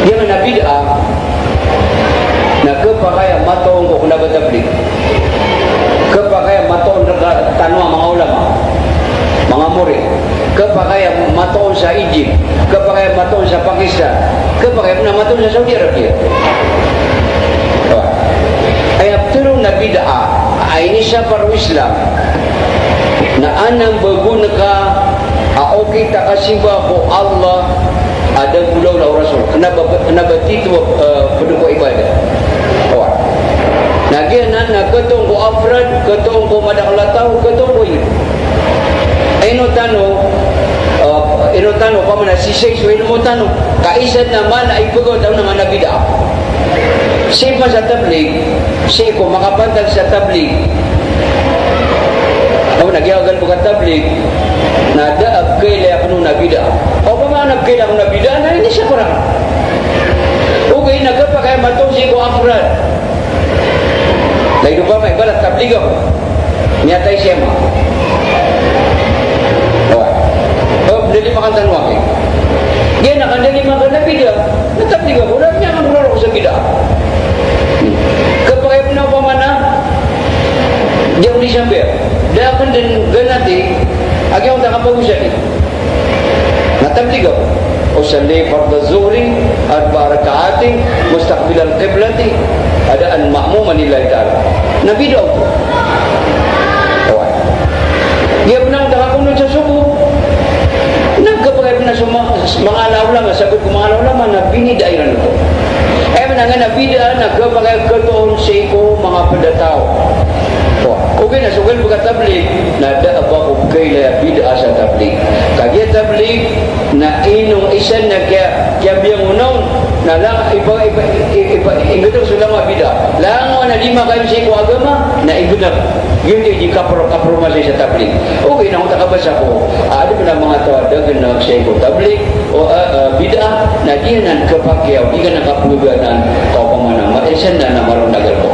Dia na bid'ah na kepakaya matong ko kuna batablik, kepakaya matong tanwa mga ulama, mga murid, kepakaya matong sa Egypt, kepakaya matong sa Pakistan, kepakaya na matong sa Saudi Arabia. Ay turun na bid'ah ay ini siya para Islam na anang berguna ka okay tak kasiba ko Allah ada pulau lau Rasul kenapa titu pendukung ibadah awak nagi nana ketong ko afrad ketong ko madak latau ketong ko ini ino tano pamana sisay so ino mo tano kaisad na mana ipugaw daw na mana bid'ah siapa sa tabligh siya ko makapantag sa tabligh kau nagyagal bukan tabligh na daab kaila kuno na bid'ah o pa man nagkaila kuno na bid'ah na ini siya kurang okay nagpakay matong si ko afrad lagi pa may balat tabligh ako nyatay siya mo dali makan tanwaki dia nak dali makan na bid'ah na tabligh ako na niya ang ko sa bid'ah kapag pinaw pa mana dia uli sampai dia akan ganati agak tak apa usah ni natam tiga usalli fardhu zuhri arba raka'ati mustaqbil al-qiblati adaan ma'muman lillahi ta'ala nabi doa dia pernah tak aku nak subuh nak kepada pernah semua mengalah ulama sebut mengalah ulama nabi ni daerah itu menangan nabi dia nak kepada keton seko mga pendatau okay na sugal bukan tabligh na da apa okay la bid'ah sa tabligh kaya tabligh na inong isan na kaya biyang unaw na lang iba ingatong sulama bid'ah lang na lima kayo sa iko agama na igunap yun di kapro masay sa tabligh okay na kung takabasa ko ada pala mga tawada ganag sa iko tabligh o bid'ah na di na kapakyaw di ka nakapuluganan kau pamanang matisan na marong nagal ko